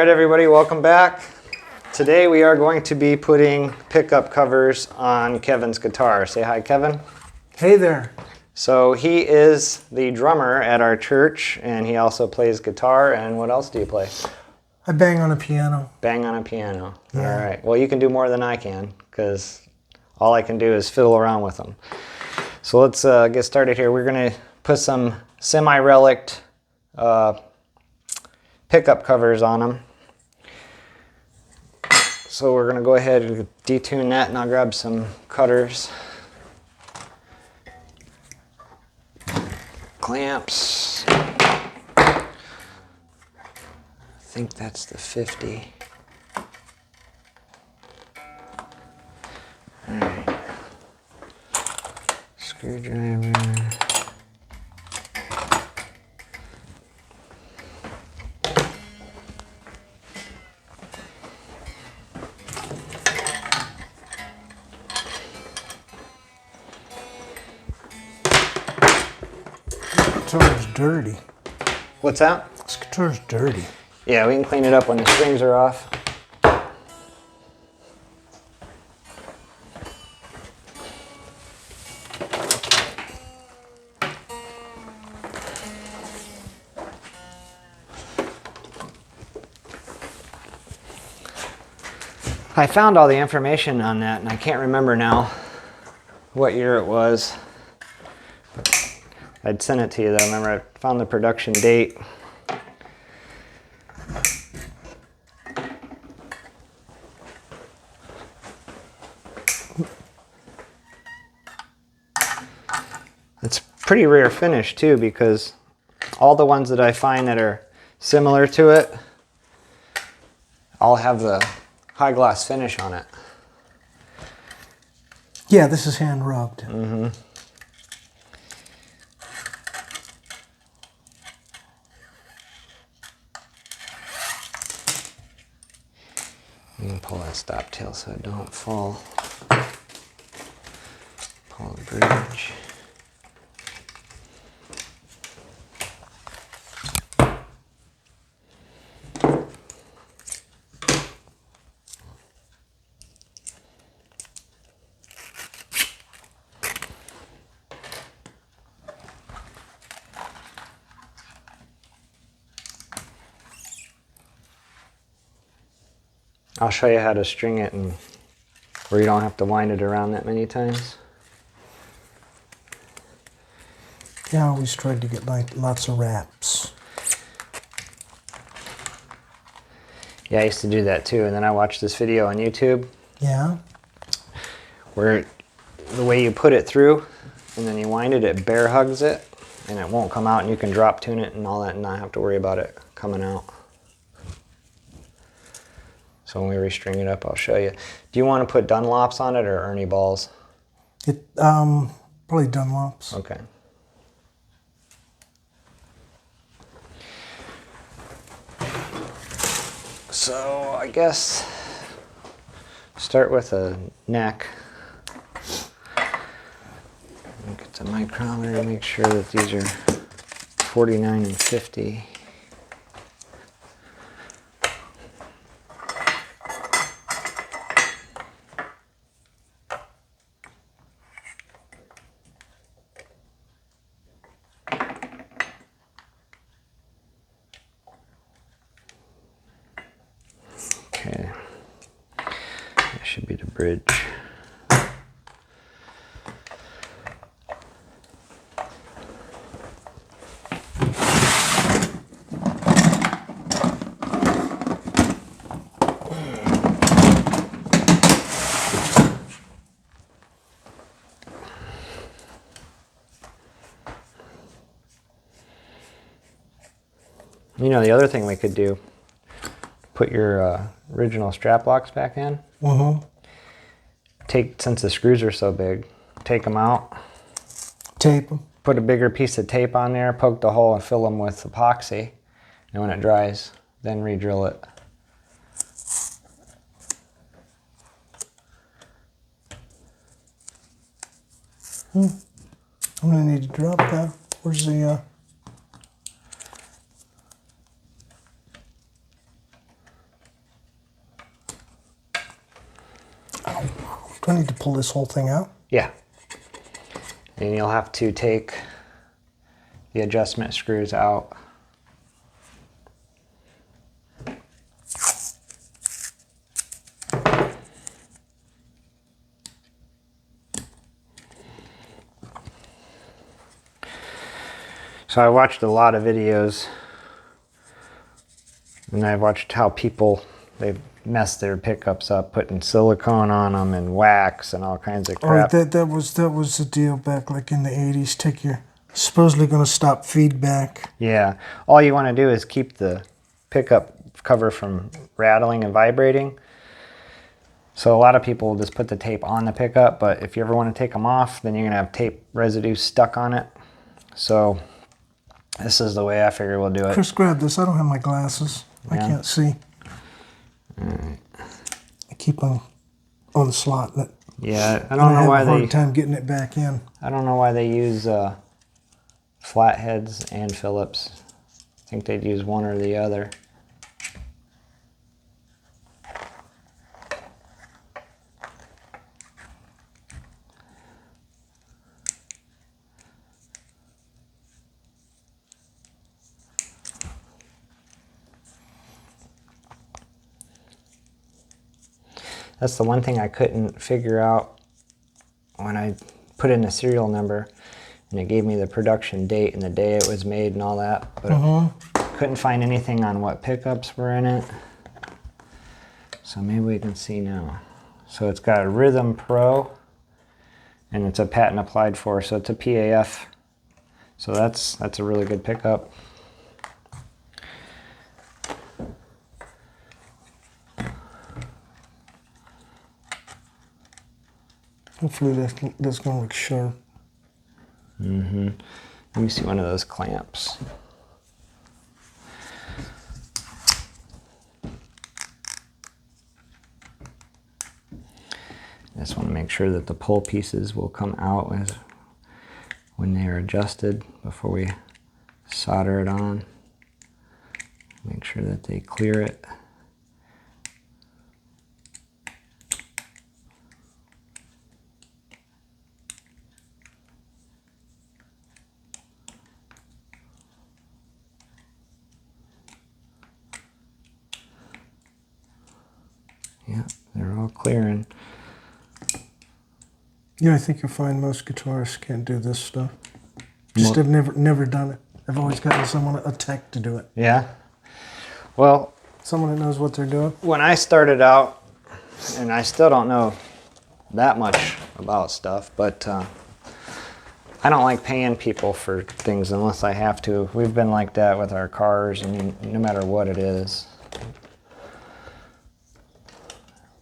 right, everybody, welcome back. Today we are going to be putting pickup covers on Kevin's guitar. Say hi, Kevin. Hey there. So he is the drummer at our church, and he also plays guitar. And what else do you play? I bang on a piano. Bang on a piano. Yeah. All right. Well, you can do more than I can, because all I can do is fiddle around with them. So let's get started here. We're going to put some semi-relict pickup covers on them. So we're going to go ahead and detune that, and I'll grab some cutters, clamps. I think that's the 50. All right. Screwdriver. Guitar's dirty. What's that? This guitar's dirty. Yeah, we can clean it up when the strings are off. I found all the information on that, and I can't remember now what year it was. I'd sent it to you, though. Remember, I found the production date. It's pretty rare finish, too, because all the ones that I find that are similar to it all have the high gloss finish on it. Yeah, this is hand rubbed. Mm-hmm. You can pull that stop tail so it don't fall. Pull the bridge. I'll show you how to string it, and where you don't have to wind it around that many times. Yeah, I always tried to get like lots of wraps. Yeah, I used to do that too, and then I watched this video on YouTube. Yeah? Where the way you put it through, and then you wind it, it bear hugs it, and it won't come out, and you can drop tune it and all that and not have to worry about it coming out. So when we restring it up, I'll show you. Do you want to put Dunlops on it or Ernie balls? Probably Dunlops. Okay. So I guess start with a neck. Get the micrometer, make sure that these are 49 and 50. Okay, that should be the bridge. You know, the other thing we could do, put your original strap locks back in. Mm-hmm. Since the screws are so big, take them out. Tape them. Put a bigger piece of tape on there, poke the hole and fill them with epoxy. And when it dries, then re-drill it. I'm gonna need to drop that. Where's the Do I need to pull this whole thing out? Yeah. And you'll have to take the adjustment screws out. So I watched a lot of videos, and I watched how people, they've messed their pickups up, putting silicone on them and wax and all kinds of crap. Oh, that was the deal back like in the 80s. Take your, supposedly going to stop feedback. Yeah, all you want to do is keep the pickup cover from rattling and vibrating. So a lot of people will just put the tape on the pickup, but if you ever want to take them off, then you're going to have tape residue stuck on it. So this is the way I figure we'll do it. Chris, grab this. I don't have my glasses. I Yeah. can't see. Alright. I keep on the slot. Yeah, I don't know why I have a they. hard time getting it back in. I don't know why they use flatheads and Phillips. I think they'd use one or the other. That's the one thing I couldn't figure out when I put in the serial number and it gave me the production date and the day it was made and all that, but I couldn't find anything on what pickups were in it. So maybe we can see now. So it's got a Rhythm Pro and it's a patent applied for, so it's a PAF. So that's a really good pickup. Hopefully that's going to look sharp. Let me see one of those clamps. I just want to make sure that the pull pieces will come out when they are adjusted before we solder it on. Make sure that they clear it. Yeah, they're all clearing. Yeah, I think you'll find most guitarists can't do this stuff. Just have never done it. I've always gotten someone, a tech, to do it. Yeah. Well, Someone that knows what they're doing. when I started out, and I still don't know that much about stuff, but I don't like paying people for things unless I have to. We've been like that with our cars, and no matter what it is.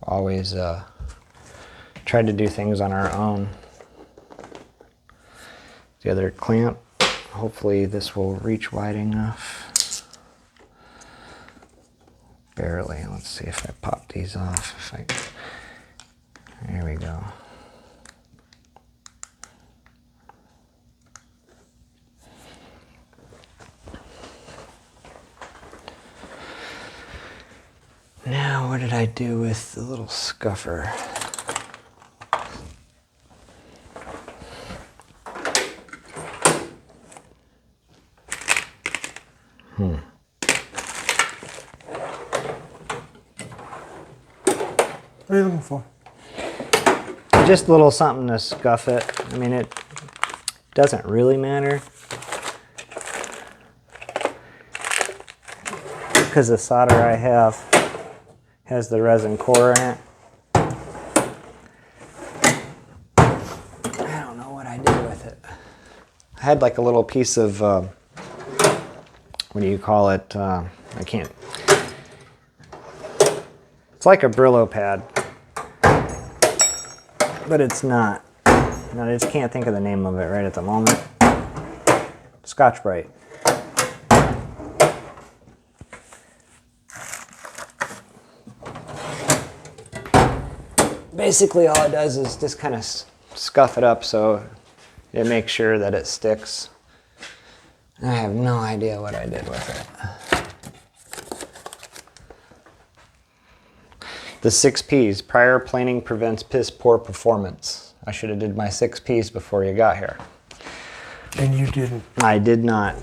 Always tried to do things on our own. The other clamp, hopefully this will reach wide enough. Barely. Let's see if I pop these off. There we go. Now, what did I do with the little scuffer? What are you looking for? Just a little something to scuff it. I mean, it doesn't really matter, because the solder I have has the resin core in it. I don't know what I did with it. I had like a little piece of, what do you call it? I can't. It's like a Brillo pad, but it's not. And I just can't think of the name of it right at the moment. Scotch-Brite. Basically all it does is just kind of scuff it up so it makes sure that it sticks. I have no idea what I did with it. The 6 P's. Prior planing prevents piss poor performance. I should have did my 6 P's before you got here. And you didn't. I did not.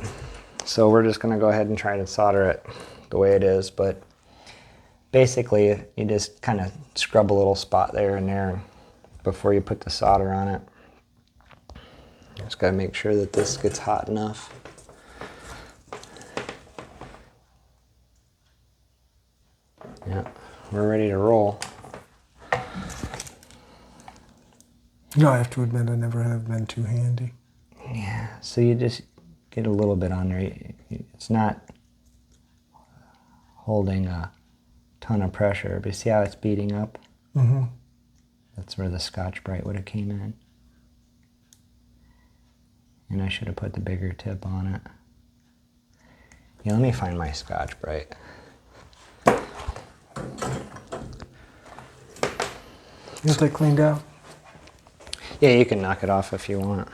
So we're just going to go ahead and try to solder it the way it is. But basically, you just kind of scrub a little spot there and there before you put the solder on it. Just got to make sure that this gets hot enough. Yeah, we're ready to roll. No, I have to admit I never have been too handy. Yeah, so you just get a little bit on there. It's not holding a ton of pressure, but you see how it's beating up? Mm-hmm. That's where the Scotch-Brite would have came in. And I should have put the bigger tip on it. Yeah, let me find my Scotch-Brite. You want that cleaned out? Yeah, you can knock it off if you want.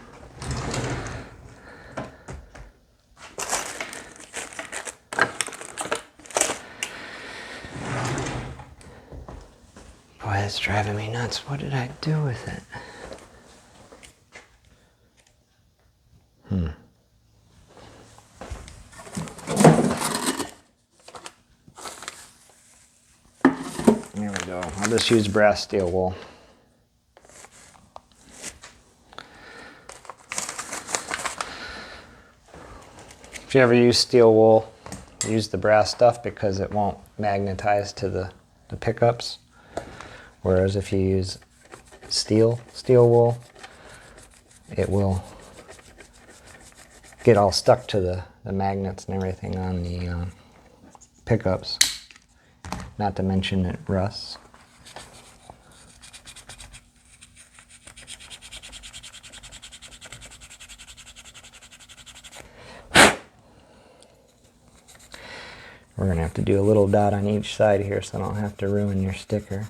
Boy, that's driving me nuts. What did I do with it? There we go. I'll just use brass steel wool. If you ever use steel wool, use the brass stuff because it won't magnetize to the pickups. Whereas if you use steel wool, it will get all stuck to the magnets and everything on the pickups. Not to mention it rusts. We're going to have to do a little dot on each side here so I don't have to ruin your sticker.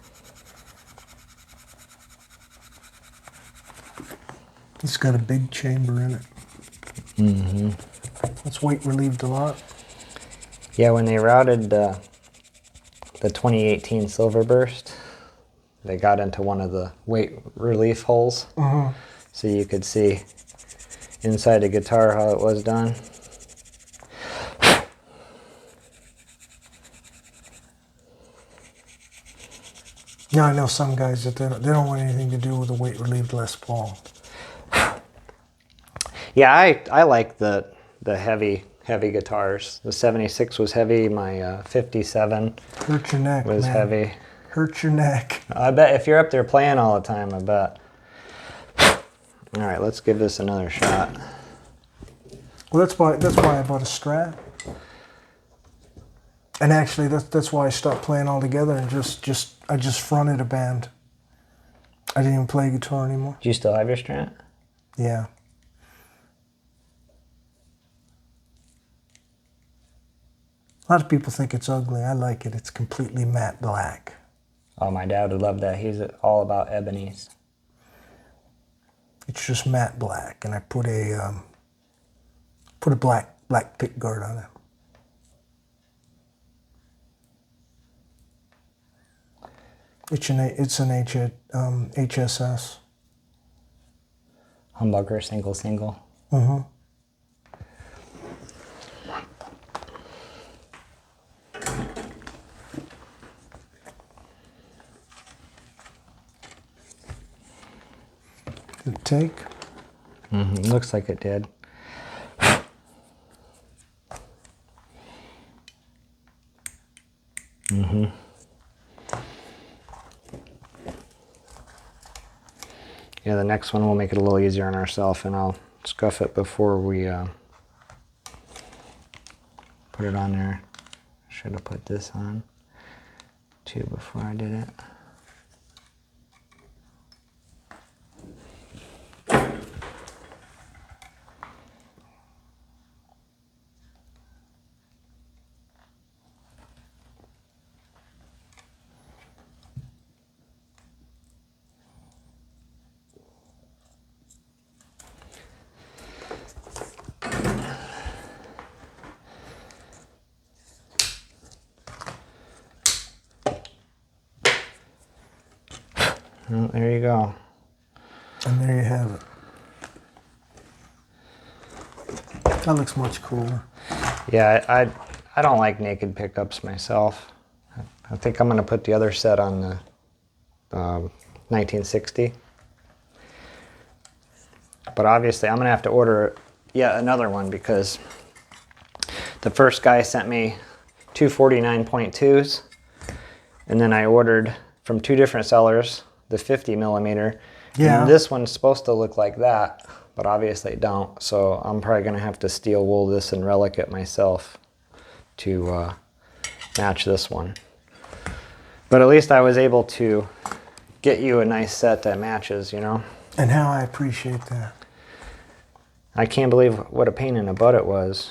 It's got a big chamber in it. Mm-hmm. That's weight relieved a lot. Yeah, when they routed the 2018 Silverburst, they got into one of the weight relief holes. Uh-huh. So you could see inside the guitar how it was done. Yeah, I know some guys that they don't want anything to do with a weight relieved Les Paul. Yeah, I like the heavy guitars. The 76 was heavy. My 57 Hurt your neck, was man. heavy. Hurt your neck. I bet if you're up there playing all the time, I bet. All right, let's give this another shot. Well, that's why I bought a Strat. And actually, that's why I stopped playing altogether and I just fronted a band. I didn't even play guitar anymore. Do you still have your Strat? Yeah. A lot of people think it's ugly. I like it. It's completely matte black. Oh, my dad would love that. He's all about ebonies. It's just matte black, and I put a black pick guard on it. It's an HSS. Humbucker single. Mm-hmm. Did it take? Mm-hmm. Looks like it did. Mm-hmm. Yeah, the next one we'll make it a little easier on ourselves, and I'll scuff it before we put it on there. Should have put this on too before I did it. Well, there you go. And there you have it. That looks much cooler. Yeah, I don't like naked pickups myself. I think I'm going to put the other set on the 1960. But obviously I'm going to have to order yet another one because the first guy sent me two 49.2s, and then I ordered from two different sellers the 50 millimeter. Yeah. And this one's supposed to look like that, but obviously it don't. So I'm probably going to have to steel wool this and relic it myself to match this one. But at least I was able to get you a nice set that matches, you know? And how I appreciate that. I can't believe what a pain in the butt it was.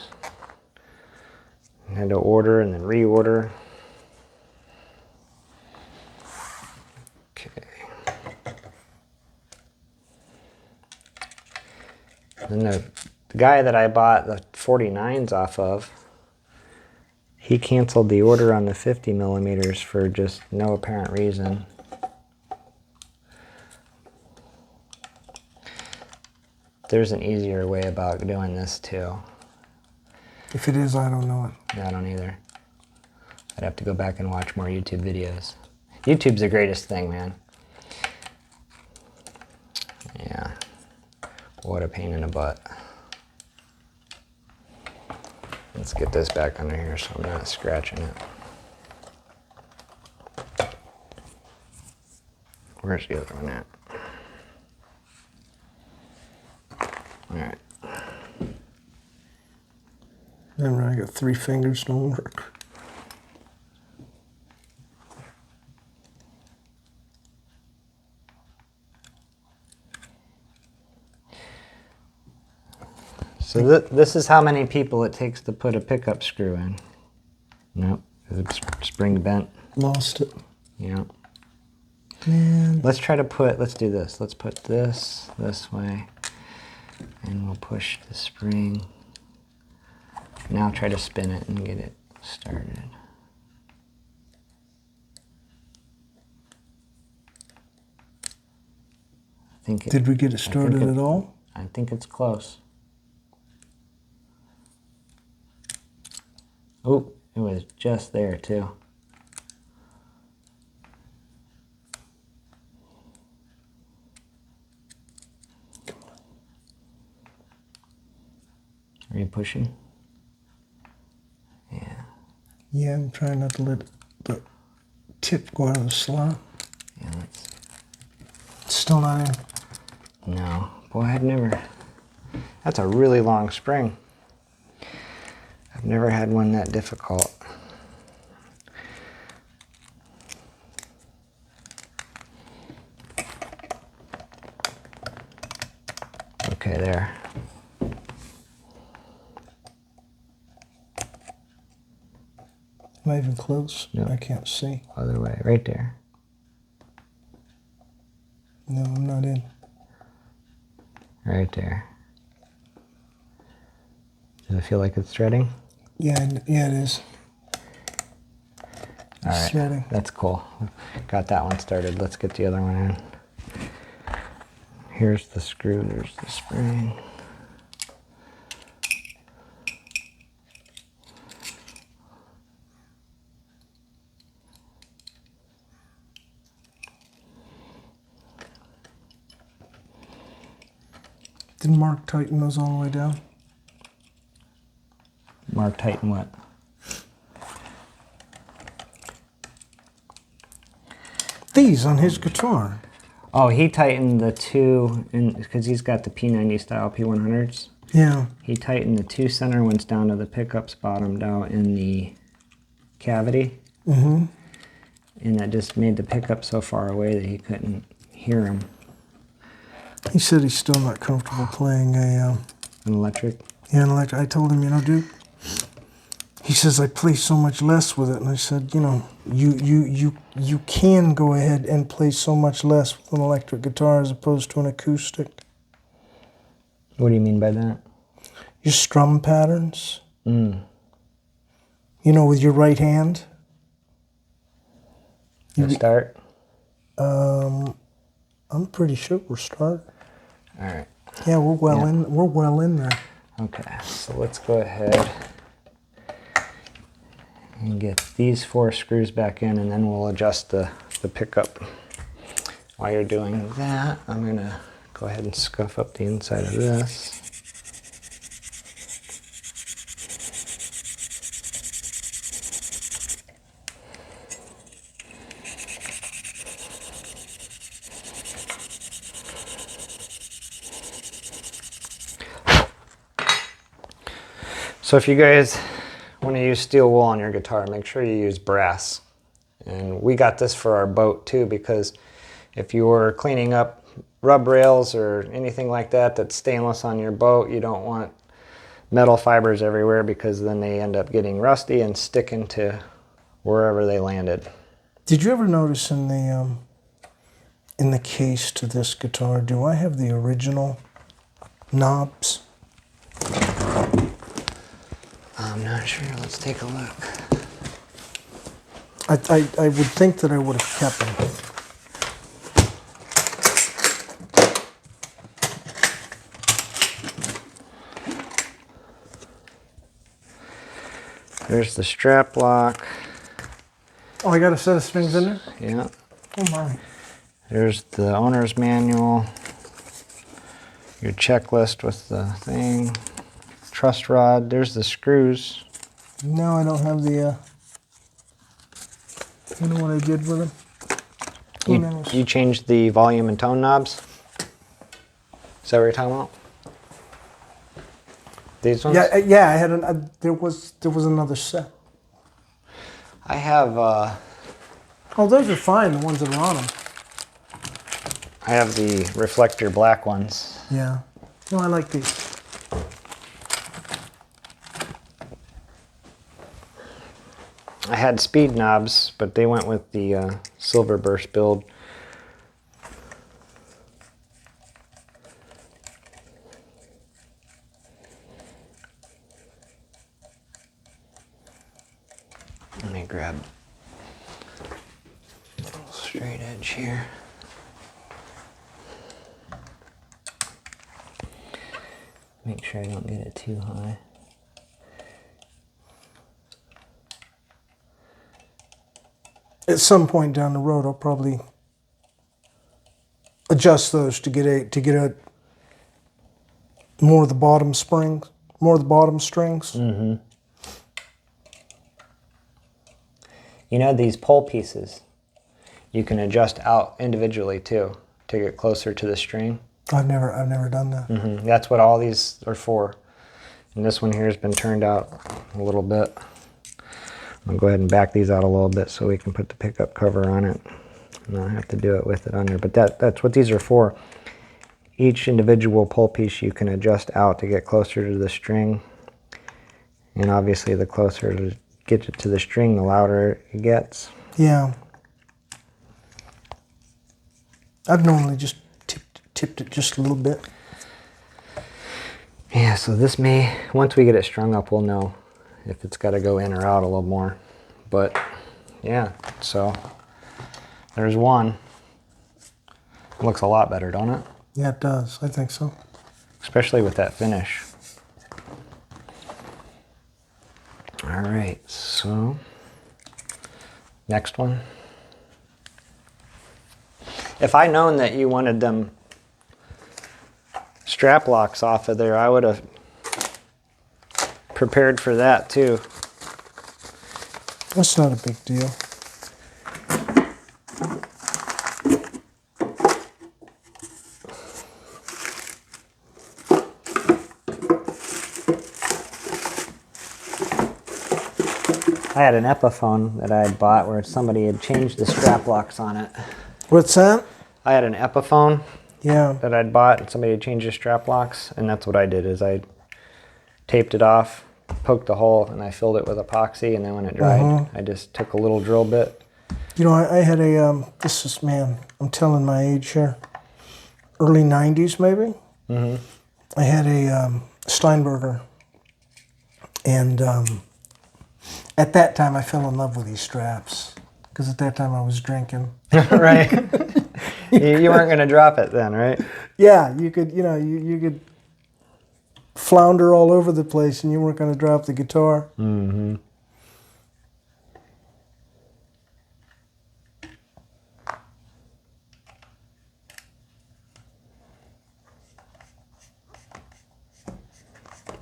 I had to order and then reorder. Okay. Then the guy that I bought the 49s off of, he canceled the order on the 50 millimeters for just no apparent reason. There's an easier way about doing this too. If it is, I don't know it. I don't either. I'd have to go back and watch more YouTube videos. YouTube's the greatest thing, man. Yeah. What a pain in the butt. Let's get this back under here so I'm not scratching it. Where's the other one at? Alright. Remember, I got 3 fingers, don't work. So this is how many people it takes to put a pickup screw in. Nope, it's spring bent. Lost it. Yeah. Man. Let's try to put, let's do this. Let's put this way, and we'll push the spring. Now try to spin it and get it started. I think Did we get it started at all? I think it's close. Oh, it was just there too. Are you pushing? Yeah. Yeah, I'm trying not to let the tip go out of the slot. Yeah, let's... It's still not in. No. Boy, I'd never... That's a really long spring. I've never had one that difficult. Okay, there. Am I even close? No. I can't see. Other way, right there. No, I'm not in. Right there. Does it feel like it's threading? Yeah, yeah, it is. All right, threading. that's cool. Got that one started. Let's get the other one in. Here's the screw, there's the spring. Did Mark tighten those all the way down? Mark tighten what? These on his guitar. Oh, he tightened the two, because he's got the P90 style P100s. Yeah. He tightened the two center ones down to the pickups bottomed out in the cavity. Mm-hmm. And that just made the pickup so far away that he couldn't hear them. He said he's still not comfortable playing An electric? yeah, an electric. I told him, you know, dude. He says I play so much less with it, and I said, you know, you can go ahead and play so much less with an electric guitar as opposed to an acoustic. What do you mean by that? Your strum patterns. Mm. You know, with your right hand. You start? I'm pretty sure we're started. All right. Yeah, we're well in there. Okay, so let's go ahead and get these 4 screws back in, and then we'll adjust the pickup. While you're doing that, I'm going to go ahead and scuff up the inside of this. So if you guys want to use steel wool on your guitar, make sure you use brass. And we got this for our boat too, because if you were cleaning up rub rails or anything like that that's stainless on your boat, you don't want metal fibers everywhere, because then they end up getting rusty and sticking to wherever they landed. Did you ever notice in the case to this guitar, do I have the original knobs? I'm not sure. Let's take a look. I would think that I would have kept them. There's the strap lock. Oh, I got a set of strings in there? Yeah. Oh my. There's the owner's manual. Your checklist with the thing. Truss rod. There's the screws. No, I don't have the, you know what I did with them? Who knows? You changed the volume and tone knobs? Is that what you're talking about? These ones? Yeah, yeah. I had there was another set. I have Oh, those are fine. The ones that are on them. I have the reflector black ones. Yeah. No, I like these. I had speed knobs, but they went with the silver burst build. Let me grab a little straight edge here. Make sure I don't get it too high. At some point down the road, I'll probably adjust those to get a more of the bottom springs, more of the bottom strings. Mm-hmm. You know, these pole pieces, you can adjust out individually too to get closer to the string. I've never done that. Mm-hmm. That's what all these are for. And this one here has been turned out a little bit. I'll go ahead and back these out a little bit so we can put the pickup cover on it. And I'll have to do it with it on there. But that's what these are for. Each individual pole piece you can adjust out to get closer to the string. And obviously the closer to get it to the string, the louder it gets. Yeah. I've normally just tipped it just a little bit. Yeah, so this may, once we get it strung up, we'll know if it's got to go in or out a little more. But yeah, so there's one. It looks a lot better, don't it? Yeah, it does. I think so. Especially with that finish. All right, so next one. If I'd known that you wanted them strap locks off of there, I would have prepared for that too. That's not a big deal. I had an Epiphone that I had bought where somebody had changed the strap locks on it. What's that? I had an Epiphone Yeah. that I'd bought and somebody had changed the strap locks, and that's what I did is I taped it off, poked the hole, and I filled it with epoxy, and then when it dried, I just took a little drill bit. You know, I had a, this is, man, I'm telling my age here, early 90s maybe. Mm-hmm. I had a Steinberger, and at that time I fell in love with these straps, because at that time I was drinking. Right. You weren't going to drop it then, right? Yeah, you could, you could flounder all over the place and you weren't going to drop the guitar. Mm-hmm.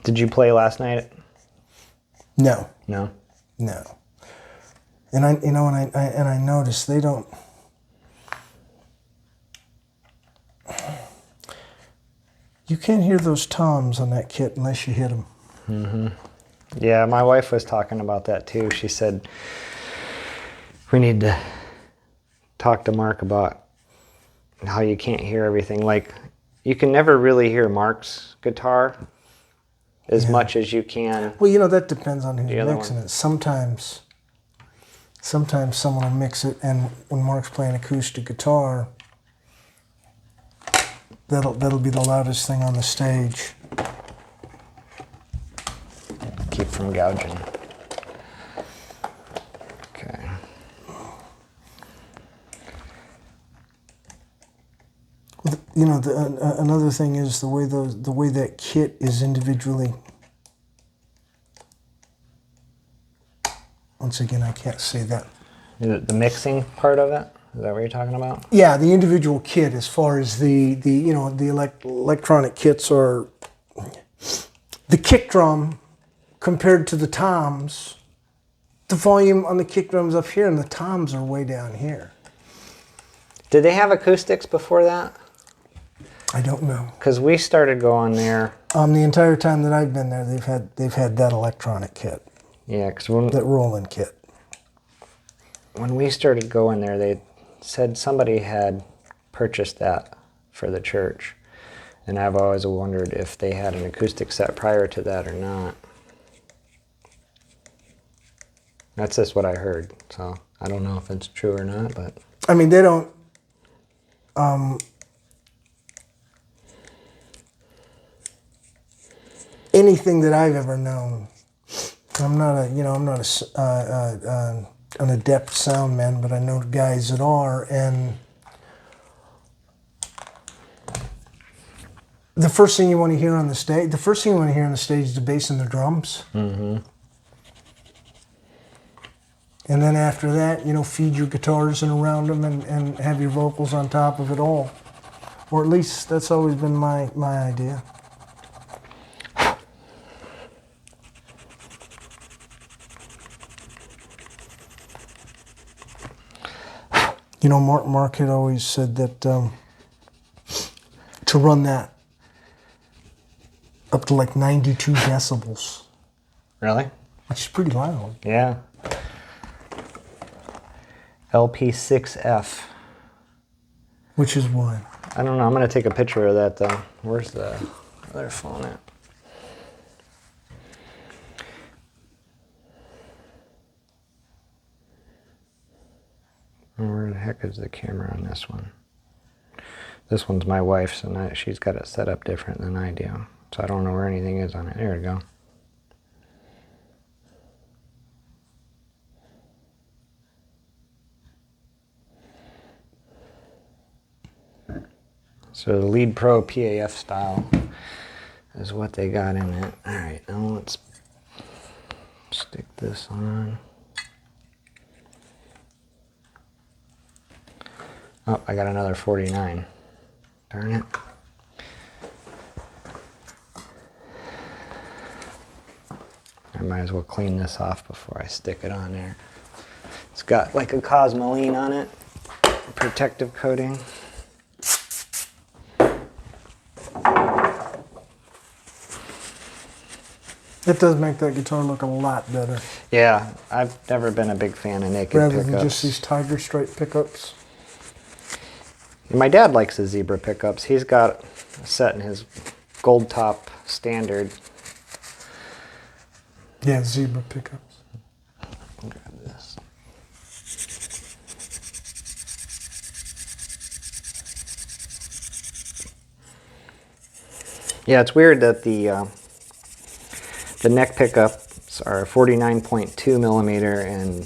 Did you play last night? No. No. No. And I noticed they don't. You can't hear those toms on that kit unless you hit them. Mm-hmm. Yeah, my wife was talking about that too. She said we need to talk to Mark about how you can't hear everything. Like, you can never really hear Mark's guitar as much as you can. Well, that depends on who's mixing one. it. Sometimes someone will mix it, and when Mark's playing acoustic guitar, that'll be the loudest thing on the stage. Keep from gouging. Okay. Another thing is the way that kit is individually. Once again, I can't say that. Is it the mixing part of it? Is that what you're talking about? Yeah, the individual kit, as far as the electronic kits are. The kick drum compared to the toms, the volume on the kick drum's up here and the toms are way down here. Did they have acoustics before that? I don't know. Because we started going there. The entire time that I've been there, they've had that electronic kit. Yeah, because that Roland kit. When we started going there, they said somebody had purchased that for the church. And I've always wondered if they had an acoustic set prior to that or not. That's just what I heard. So I don't know if it's true or not, but... I mean, they don't... anything that I've ever known... I'm not an adept sound man, but I know guys that are, and the first thing you want to hear on the stage, is the bass and the drums. Mm-hmm. And then after that, feed your guitars in around them and have your vocals on top of it all. Or at least that's always been my idea. Mark had always said that to run that up to like 92 decibels. Really? Which is pretty loud. Yeah. LP6F. Which is what? I don't know. I'm going to take a picture of that, though. Where's the other phone at? Where the heck is the camera on this one? This one's my wife's, and she's got it set up different than I do. So I don't know where anything is on it. There we go. So the Lead Pro PAF style is what they got in it. All right, now let's stick this on. Oh, I got another 49. Darn it. I might as well clean this off before I stick it on there. It's got like a Cosmoline on it, protective coating. It does make that guitar look a lot better. Yeah, I've never been a big fan of naked rather pickups. Than just these tiger stripe pickups. My dad likes the zebra pickups. He's got a set in his gold top standard. Yeah, zebra pickups. I'll grab this. Yeah, it's weird that the neck pickups are 49.2 millimeter and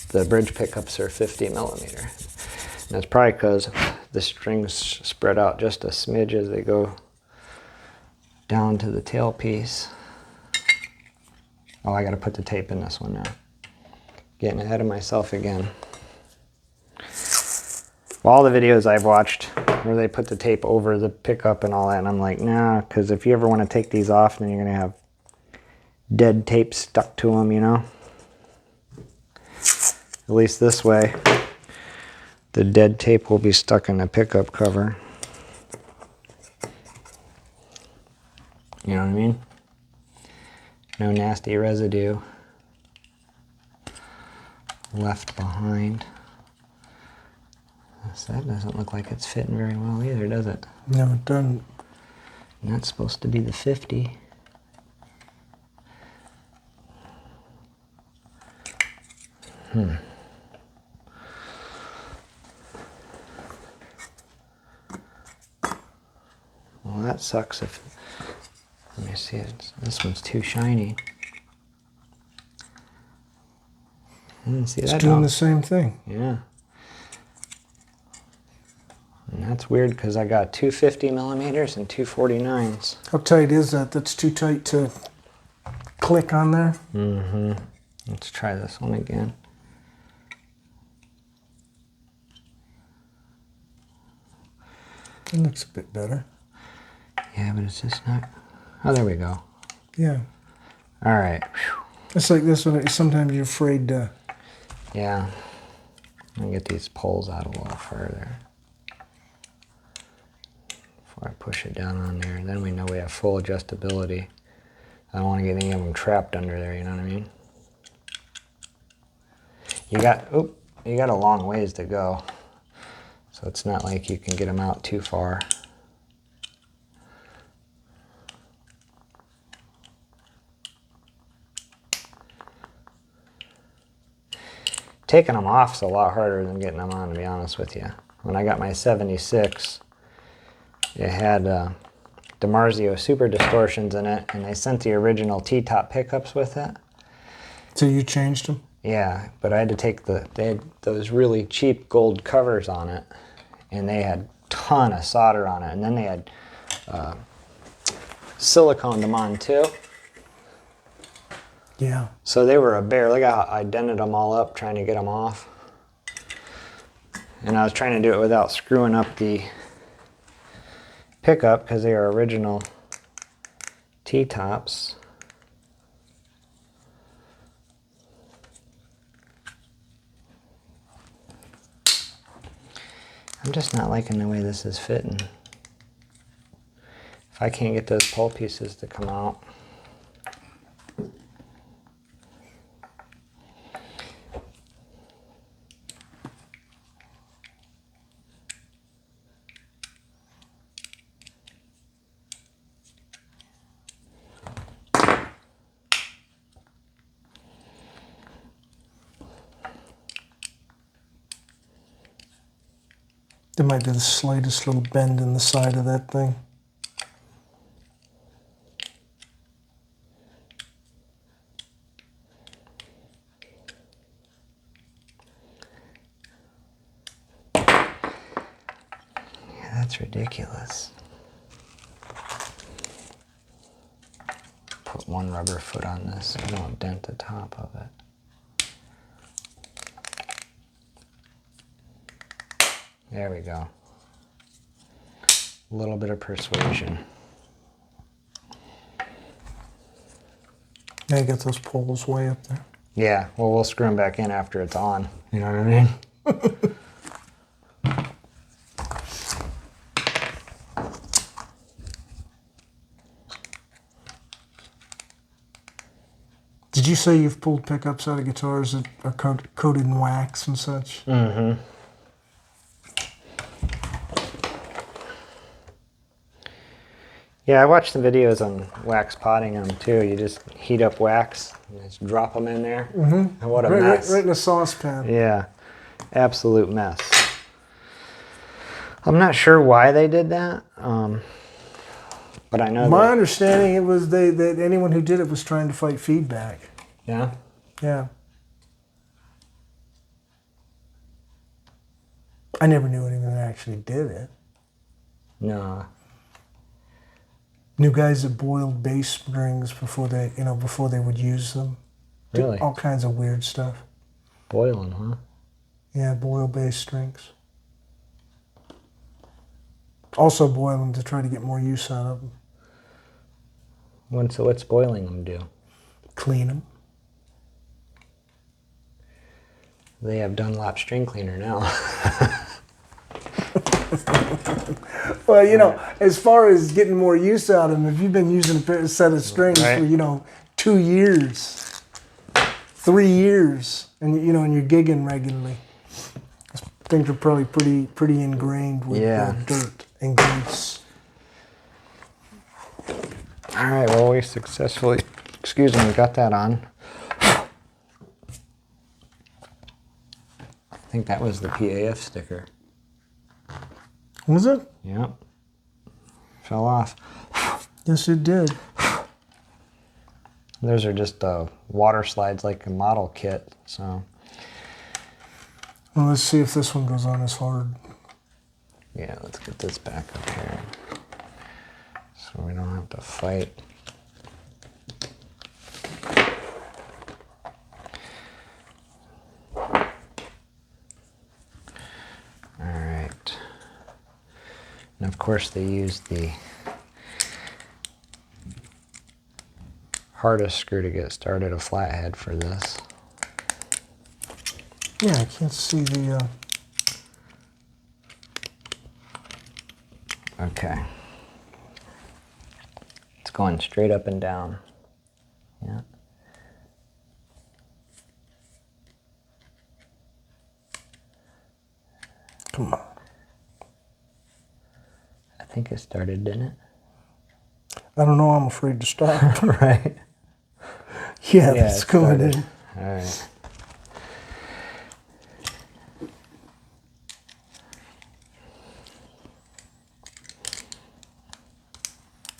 the bridge pickups are 50 millimeter. And that's probably because the strings spread out just a smidge as they go down to the tailpiece. Oh, I got to put the tape in this one now. Getting ahead of myself again. All the videos I've watched where they put the tape over the pickup and all that, and I'm like, nah, because if you ever want to take these off, then you're going to have dead tape stuck to them, you know? At least this way, the dead tape will be stuck in the pickup cover. You know what I mean? No nasty residue left behind. That doesn't look like it's fitting very well either, does it? No, it doesn't. And that's supposed to be the 50. Well, that sucks if... Let me see, this one's too shiny. I didn't see that. It's doing the same thing. Yeah. And that's weird because I got 250 millimeters and 249s. How tight is that? That's too tight to click on there? Mm-hmm. Let's try this one again. It looks a bit better. Yeah, but it's just not... Oh, there we go. Yeah. All right. It's like this one. Sometimes you're afraid to... Yeah. I'm going to get these poles out a little further before I push it down on there. Then we know we have full adjustability. I don't want to get any of them trapped under there, you know what I mean? You got a long ways to go. So it's not like you can get them out too far. Taking them off is a lot harder than getting them on, to be honest with you. When I got my 76, it had DiMarzio Super Distortions in it, and they sent the original T-top pickups with it. So you changed them? Yeah, but I had to take they had those really cheap gold covers on it, and they had a ton of solder on it, and then they had siliconed them on too. Yeah. So they were a bear. Look how I dented them all up trying to get them off. And I was trying to do it without screwing up the pickup because they are original T-tops. I'm just not liking the way this is fitting. If I can't get those pole pieces to come out. There might be the slightest little bend in the side of that thing. Yeah, that's ridiculous. Put one rubber foot on this so I don't dent the top of it. There we go. A little bit of persuasion. Now you got those poles way up there. Yeah, well, we'll screw them back in after it's on. You know what I mean? Did you say you've pulled pickups out of guitars that are coated in wax and such? Mm-hmm. Yeah, I watched the videos on wax potting them too. You just heat up wax and just drop them in there. Mm-hmm. And what a mess. Right in a saucepan. Yeah, absolute mess. I'm not sure why they did that, but I know My that, understanding it was that anyone who did it was trying to fight feedback. yeah. Yeah. I never knew anyone that actually did it. No. Knew guys that boiled bass strings before they, before they would use them. Did Really? all kinds of weird stuff. Boiling, huh? Yeah, boil bass strings. Also boil them to try to get more use out of them. What's boiling them do? Clean them. They have Dunlop string cleaner now. Well, as far as getting more use out of them, if you've been using a set of strings Right. for, 2 years, 3 years, and and you're gigging regularly, things are probably pretty ingrained with dirt and grease. All right, well, we successfully, got that on. I think that was the PAF sticker. Was it? Yep. Fell off. Yes, it did. Those are just water slides like a model kit, so. Well, let's see if this one goes on as hard. Yeah, let's get this back up here so we don't have to fight. All right. And of course they use the hardest screw to get started, a flathead for this. Yeah, I can't see the... Okay. It's going straight up and down. Yeah. Come on. I think it started, didn't it? I don't know, I'm afraid to stop. Right. Yeah, that's it going started. in. All right.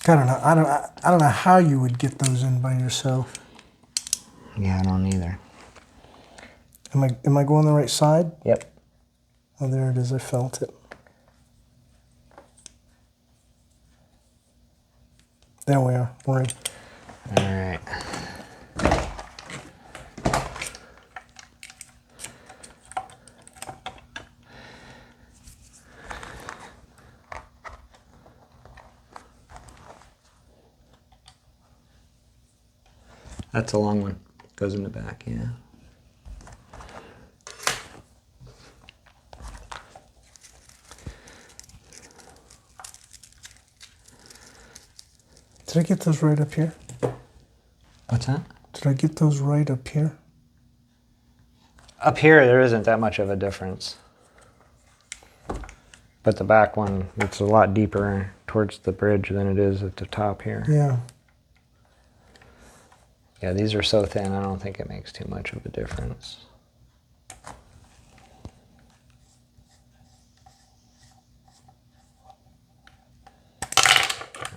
I don't know. I don't know how you would get those in by yourself. Yeah, I don't either. Am I going the right side? Yep. Oh, there it is. I felt it. There we are. We're in. All right. That's a long one. Goes in the back, yeah. Did I get those right up here? What's that? Did I get those right up here? Up here, there isn't that much of a difference. But the back one, it's a lot deeper towards the bridge than it is at the top here. Yeah. Yeah, these are so thin, I don't think it makes too much of a difference.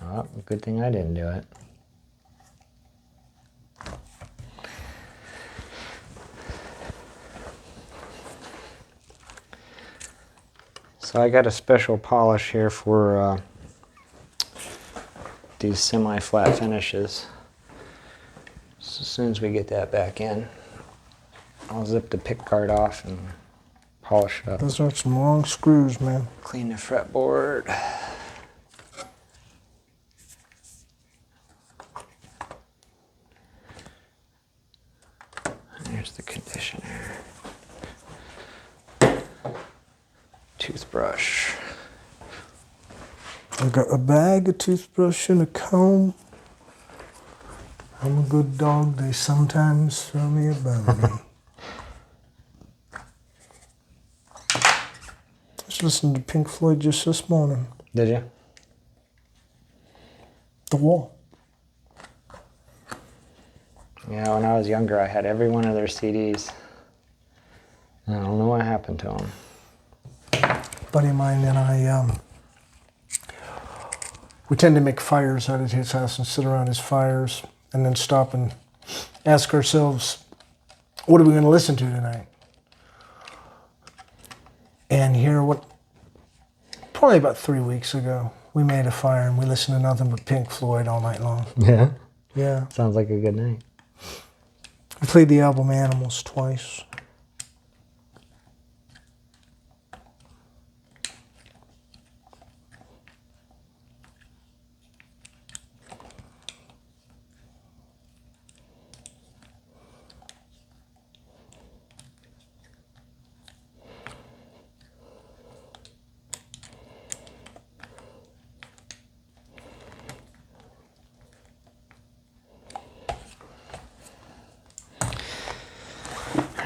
Oh, good thing I didn't do it. So I got a special polish here for these semi-flat finishes. So as soon as we get that back in, I'll zip the pick guard off and polish it up. Those are some long screws, man. Clean the fretboard. There's the conditioner. Toothbrush. I got a bag, a toothbrush, and a comb. I'm a good dog. They sometimes throw me a bone. Just listened to Pink Floyd just this morning. Did you? The Wall. Yeah, when I was younger, I had every one of their CDs. I don't know what happened to them. Buddy of mine and I, we tend to make fires out at his house and sit around his fires and then stop and ask ourselves, what are we going to listen to tonight? And here, probably about 3 weeks ago, we made a fire and we listened to nothing but Pink Floyd all night long. Yeah. Yeah. Sounds like a good night. I played the album Animals twice.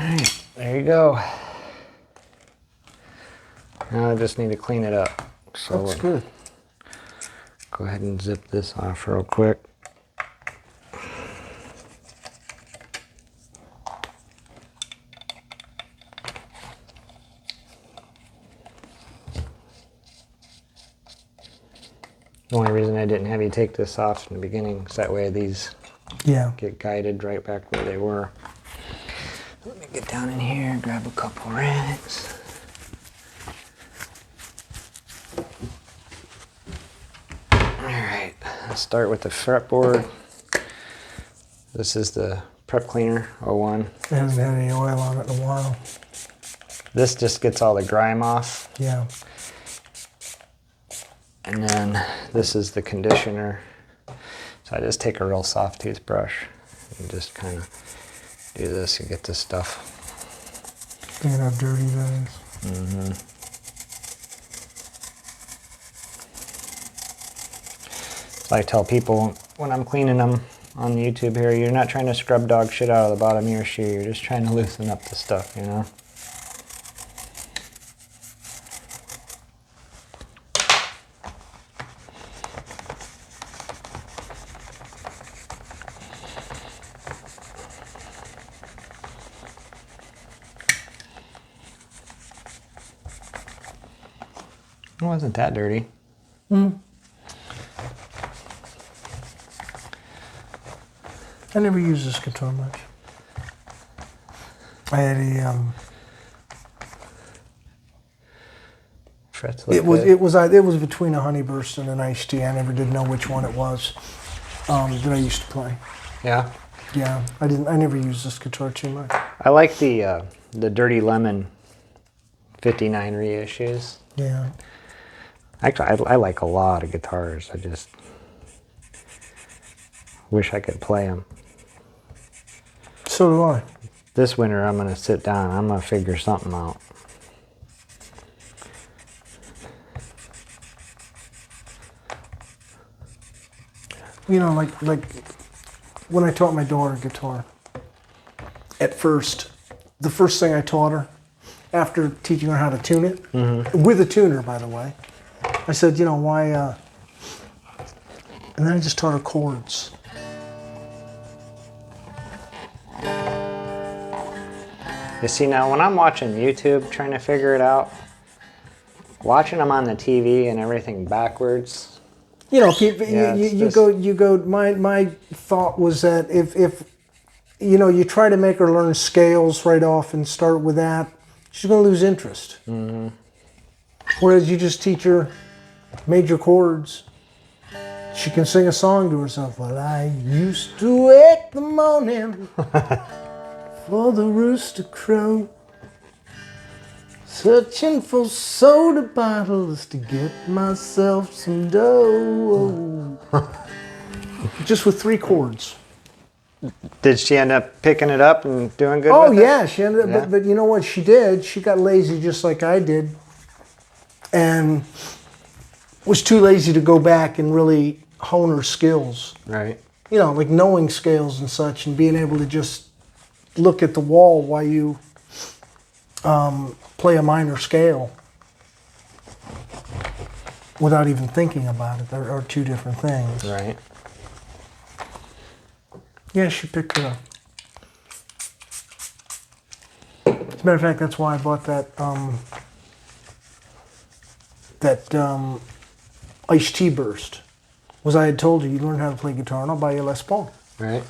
Alright, there you go. Now I just need to clean it up. So That's good. go ahead and zip this off real quick. The only reason I didn't have you take this off in the beginning is that way these get guided right back where they were. Let me get down in here, grab a couple racks. Alright, let's start with the fretboard. This is the Prep Cleaner 01. It hasn't had any oil on it in a while. This just gets all the grime off. Yeah. And then this is the conditioner. So I just take a real soft toothbrush and just kind of do this and get this stuff. Look at how dirty that is. Mm-hmm. So I tell people when I'm cleaning them on YouTube here, you're not trying to scrub dog shit out of the bottom of your shoe. You're just trying to loosen up the stuff, you know? It wasn't that dirty. I never used this guitar much. I had a Frets it was between a Honeyburst and an Iced Tea. I never did know which one it was that I used to play. Yeah. Yeah, I never used this guitar too much. I like the Dirty Lemon 59 reissues. Yeah. Actually, I like a lot of guitars. I just wish I could play them. So do I. This winter, I'm going to sit down. I'm going to figure something out. You know, like when I taught my daughter guitar, at first, the first thing I taught her, after teaching her how to tune it, with a tuner, by the way, I said, you know, why, and then I just taught her chords. You see, now when I'm watching YouTube trying to figure it out, watching them on the TV and everything backwards. You know, Yeah, you go. My thought was that if you know, you try to make her learn scales right off and start with that, she's going to lose interest. Mm-hmm. Whereas you just teach her major chords, she can sing a song to herself. Well, I used to wake the morning for the rooster crow, searching for soda bottles to get myself some dough. Just with 3 chords. Did she end up picking it up and doing good Oh with it? yeah, she ended up, Yeah. but you know what she did? She got lazy just like I did, and was too lazy to go back and really hone her skills. Right. You know, like knowing scales and such, and being able to just look at the wall while you play a minor scale without even thinking about it. There are 2 different things. Right. Yeah, she picked it up. As a matter of fact, that's why I bought that iced tea burst. Was I had told her, you learn how to play guitar and I'll buy you a Les Paul. Right.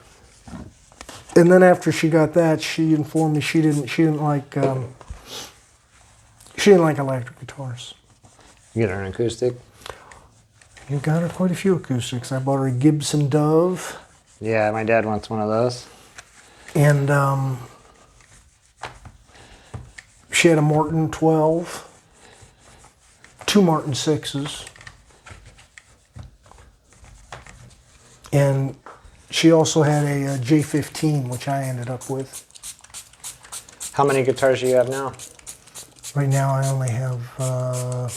She didn't like electric guitars. You get her an acoustic? You got her quite a few acoustics. I bought her a Gibson Dove. Yeah, my dad wants one of those. And she had a Martin 12, 2 Martin 6s. And she also had a J15, which I ended up with. How many guitars do you have now? Right now I only have, I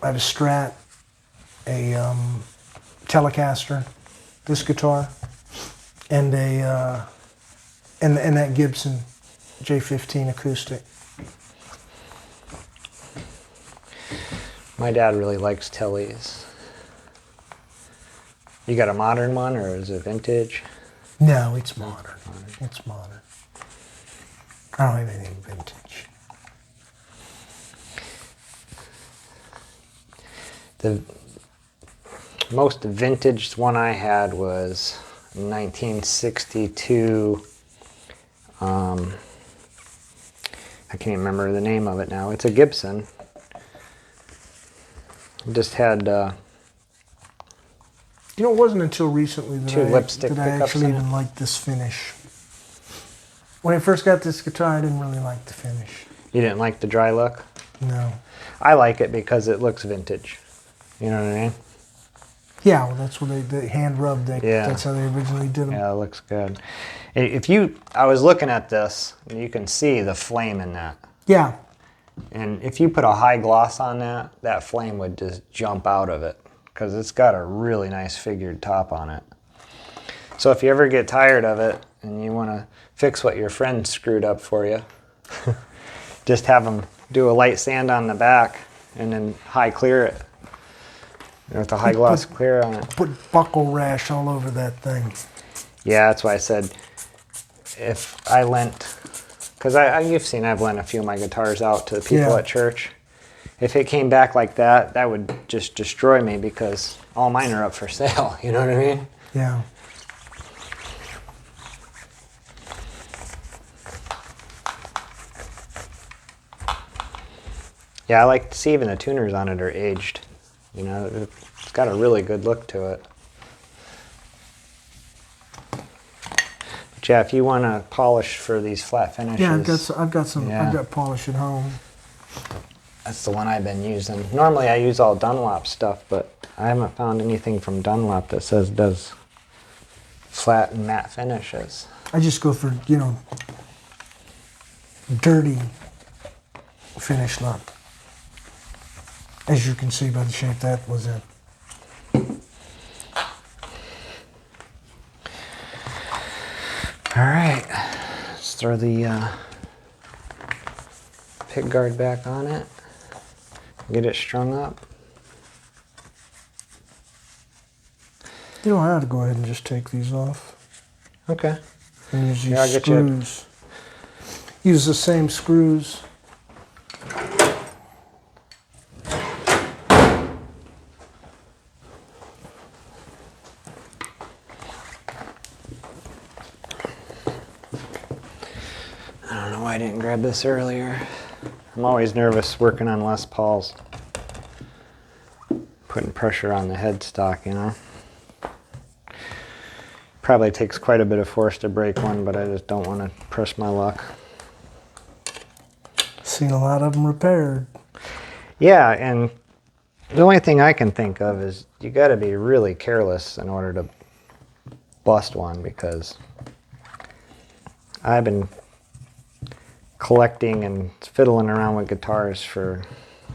have a Strat, a Telecaster, this guitar, and a and that Gibson J15 acoustic. My dad really likes Tellys. You got a modern one, or is it vintage? No, it's modern. It's modern. I don't have anything vintage. The most vintage one I had was 1962. I can't remember the name of it now. It's a Gibson. It just had You know, it wasn't until recently that 2 lipstick I pickups actually in it. even liked this finish. When I first got this guitar, I didn't really like the finish. You didn't like the dry look? No. I like it because it looks vintage. You know what I mean? Yeah, well, that's what they hand rubbed. Yeah. That's how they originally did them. Yeah, it looks good. I was looking at this, and you can see the flame in that. Yeah. And if you put a high gloss on that, that flame would just jump out of it because it's got a really nice figured top on it. So if you ever get tired of it and you want to fix what your friend screwed up for you, just have them do a light sand on the back and then high clear it. With a high gloss clear on it. Put buckle rash all over that thing. Yeah, that's why I said if I lent, because you've seen I've lent a few of my guitars out to the people Yeah. at church. If it came back like that, that would just destroy me because all mine are up for sale. You know what I mean? Yeah. Yeah, I like to see even the tuners on it are aged. You know, it's got a really good look to it. But yeah, if you want to polish for these flat finishes, Yeah, I've got some. Yeah. I've got polish at home. that's the one I've been using. Normally I use all Dunlop stuff, but I haven't found anything from Dunlop that says does flat and matte finishes. I just go for, you know, dirty finish look. As you can see by the shape that was in. All right, let's throw the pick guard back on it. Get it strung up. You know, I ought to go ahead and just take these off. Okay. And use these Yeah, I'll get you a- screws. Use the same screws. I don't know why I didn't grab this earlier. I'm always nervous working on Les Pauls. Putting pressure on the headstock, you know. Probably takes quite a bit of force to break one, but I just don't want to press my luck. Seen a lot of them repaired. Yeah, and the only thing I can think of is you got to be really careless in order to bust one, because I've been collecting and fiddling around with guitars for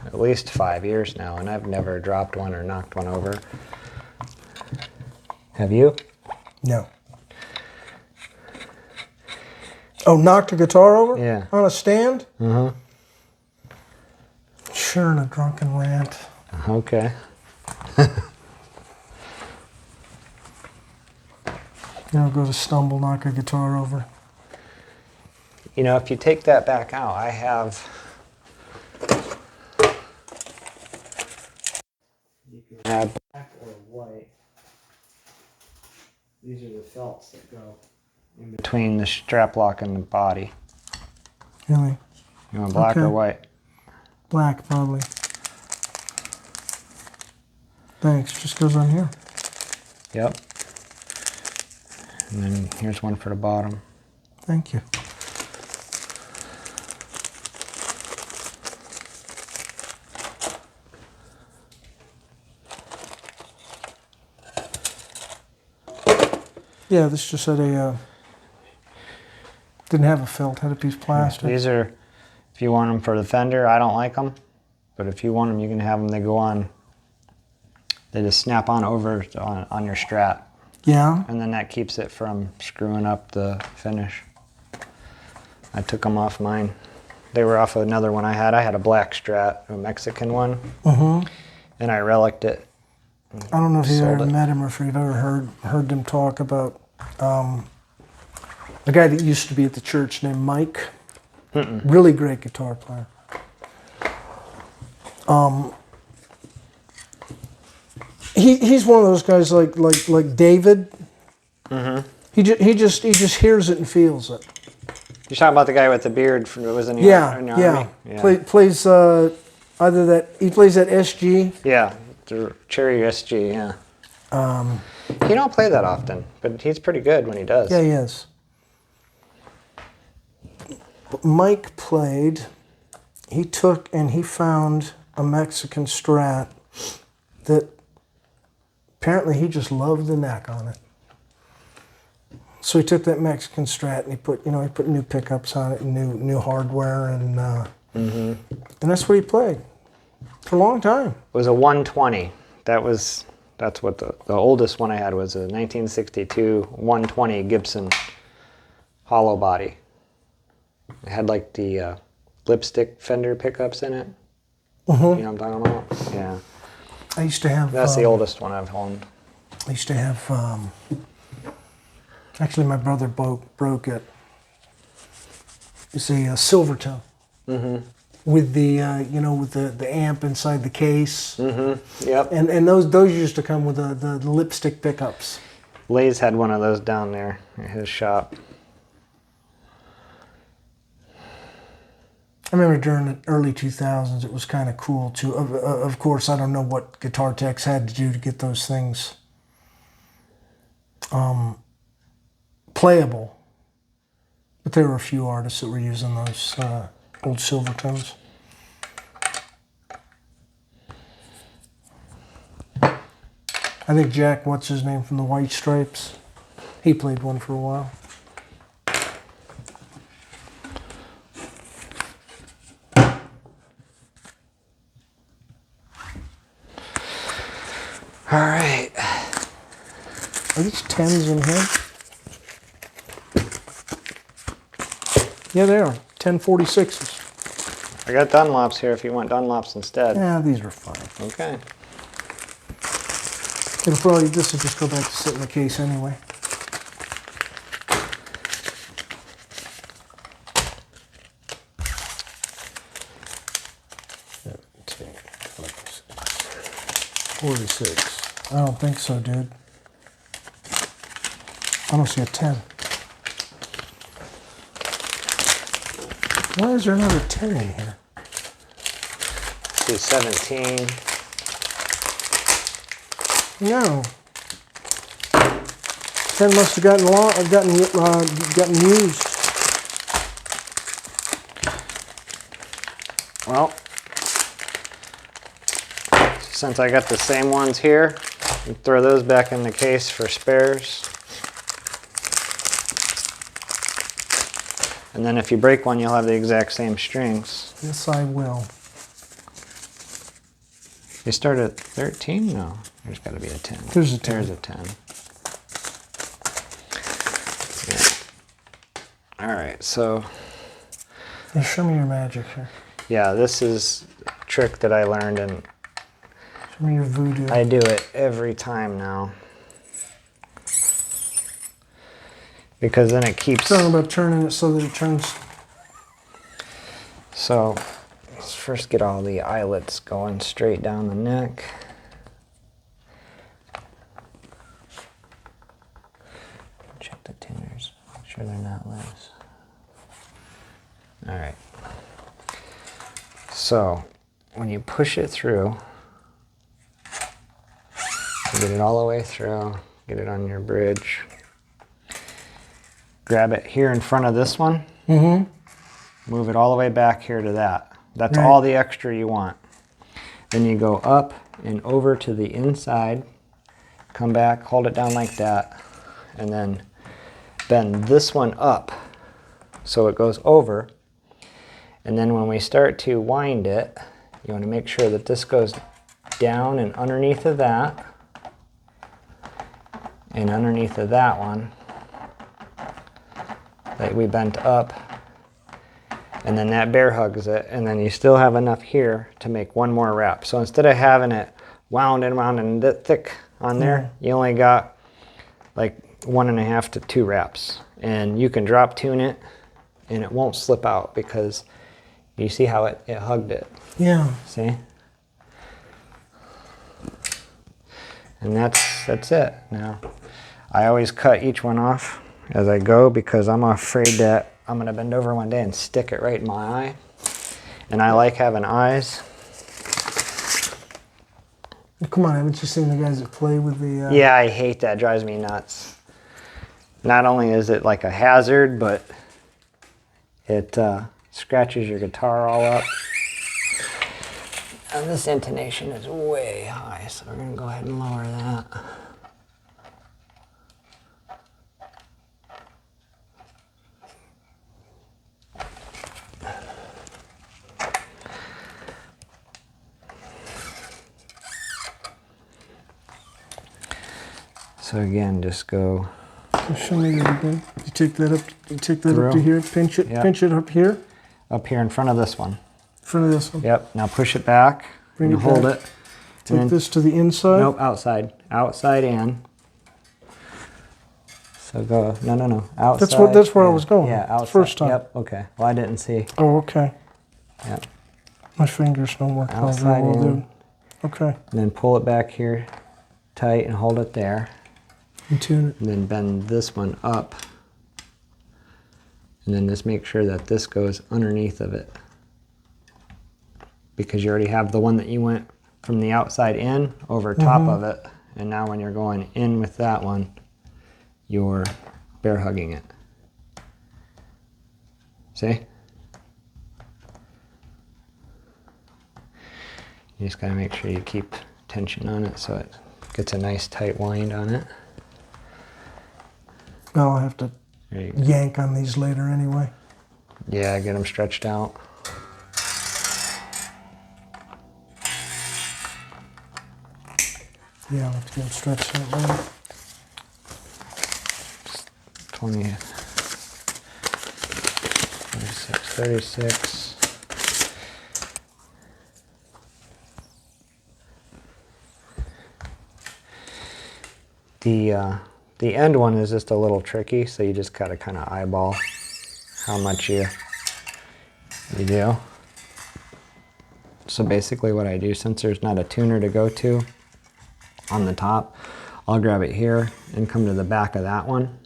at least 5 years now, and I've never dropped one or knocked one over. Have you? No. Oh, knocked a guitar over? Yeah. On a stand? Uh-huh. Sure, in a drunken rant. Okay. You know, go to stumble, knock a guitar over. You know, if you take that back out, I have... You can have black or white. These are the felts that go in between the strap lock and the body. Really? You want black or Okay. white? Black, probably. Thanks. Just goes on here. Yep. And then here's one for the bottom. Thank you. Yeah, this just had a, didn't have a felt, had a piece of plastic. These are, if you want them for the fender, I don't like them. But if you want them, you can have them, they go on, they just snap on over on your Strat. Yeah. And then that keeps it from screwing up the finish. I took them off mine. They were off of another one I had. I had a black Strat, a Mexican one. And I reliced it. I don't know if you've Sold ever it. met him or if you've ever heard them talk about a guy that used to be at the church named Mike. Really great guitar player. He's one of those guys like David. He just hears it and feels it. You're talking about the guy with the beard that was in the army? Yeah. Plays either that, he plays that SG. Yeah, the Cherry SG, yeah. He don't play that often, but he's pretty good when he does. Yeah, he is. Mike played, he took and he found a Mexican Strat that apparently he just loved the neck on it. So he took that Mexican Strat and he put new pickups on it and new hardware and that's what he played for a long time. It was a 120. That's what the oldest one I had was a 1962 120 Gibson hollow body. It had like the lipstick fender pickups in it. You know what I'm talking about? Yeah. I used to have. That's the oldest one I've owned. I used to have. Actually, my brother broke it. It's a Silvertone. With the with the amp inside the case. Yep. And those used to come with the lipstick pickups. Lay's had one of those down there at his shop. I remember during the early 2000s, it was kind of cool too. Of course, I don't know what guitar techs had to do to get those things playable, but there were a few artists that were using those old Silvertones. I think Jack, what's his name from the White Stripes, he played one for a while. All right. Are these 10s in here? Yeah, they are. 1046s. I got Dunlops here if you want Dunlops instead. Yeah, these are fine. Okay. It'll probably, this will just go back to sit in the case anyway. $17, 46. I don't think so, dude. I don't see a 10. Why is there another 10 in here? See 17. No. 10 must have gotten used. Well, since I got the same ones here, you throw those back in the case for spares. And then if you break one, you'll have the exact same strings. Yes, I will. You start at 13? No, there's got to be a 10. There's a 10. There's a 10. Yeah. All right, so Yeah, show me your magic here. yeah, this is a trick that I learned, and Show me your voodoo. I do it every time now. Because then it keeps... Talking about turning it so that it turns. So let's first get all the eyelets going straight down the neck. Check the tuners, make sure they're not loose. All right. So when you push it through, you get it all the way through, get it on your bridge. Grab it here in front of this one. Move it all the way back here to that. That's Right. all the extra you want. Then you go up and over to the inside, come back, hold it down like that, and then bend this one up so it goes over. And then when we start to wind it, you want to make sure that this goes down and underneath of that, and underneath of that one that we bent up, and then that bear hugs it, and then you still have enough here to make one more wrap. So instead of having it wound and thick on there, you only got like 1.5 to 2 wraps, and you can drop tune it and it won't slip out because you see how it hugged it. Yeah. See? And that's it. Now, I always cut each one off as I go because I'm afraid that I'm going to bend over one day and stick it right in my eye. And I like having eyes. Come on, haven't you seen the guys that play with the... Yeah, I hate that. It drives me nuts. Not only is it like a hazard, but it scratches your guitar all up. And this intonation is way high, so we're going to go ahead and lower that. So again, just go Show me that again. You take that up. You take that up to Through. here. Pinch it. Yep. Pinch it up here. up here in front of this one. In front of this one. Yep. Now push it back. Bring and it hold back. it. Take and this to the inside. Nope, outside. Outside in. So go. No. Outside. That's where I in. was going. Yeah, the outside. first time. Yep. Okay. Well, I didn't see. Oh, okay. Yep. My fingers don't work well very Outside well, in. dude. Okay. And then pull it back here, tight, and hold it there. And tune it. And then bend this one up. And then just make sure that this goes underneath of it. Because you already have the one that you went from the outside in over top of it. And now when you're going in with that one, you're bear hugging it. See? You just gotta make sure you keep tension on it so it gets a nice tight wind on it. I'll have to There you go. yank on these later anyway. Yeah, get them stretched out. Yeah, I'll have to get them stretched out later. 20, 36. The end one is just a little tricky, so you just gotta kind of eyeball how much you do. So basically what I do, since there's not a tuner to go to on the top, I'll grab it here and come to the back of that one.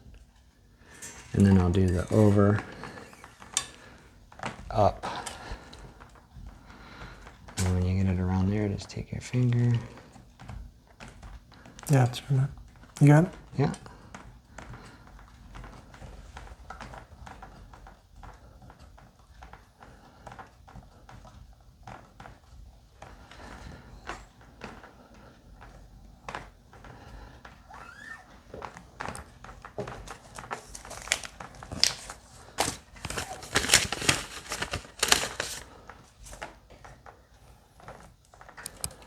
And then I'll do the over, up. And when you get it around there, just take your finger. Yeah, it's right. You got it? Yeah.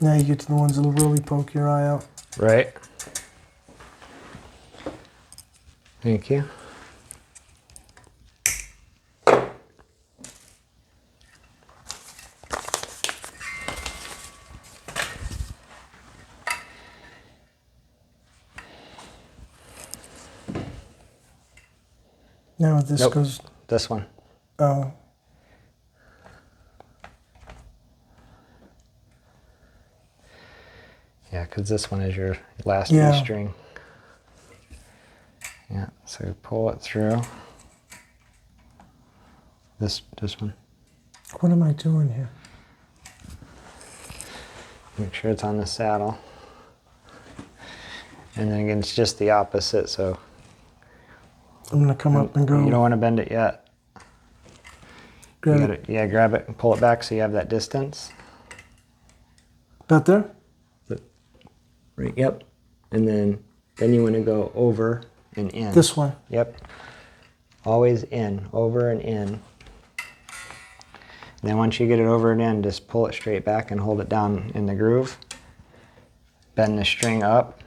Now you get to the ones that'll really poke your eye out. Right. Thank you. Now this Nope. goes. This one. Oh. Yeah, because this one is your last Yeah. B string. Yeah, so pull it through. This one. What am I doing here? Make sure it's on the saddle. And then again, it's just the opposite, so I'm gonna come up and go. you don't want to bend it yet. Grab it. Yeah, grab it and pull it back so you have that distance. About there? Right, yep. And then you want to go over and in. This way. Yep. Always in, over and in. And then once you get it over and in, just pull it straight back and hold it down in the groove. Bend the string up.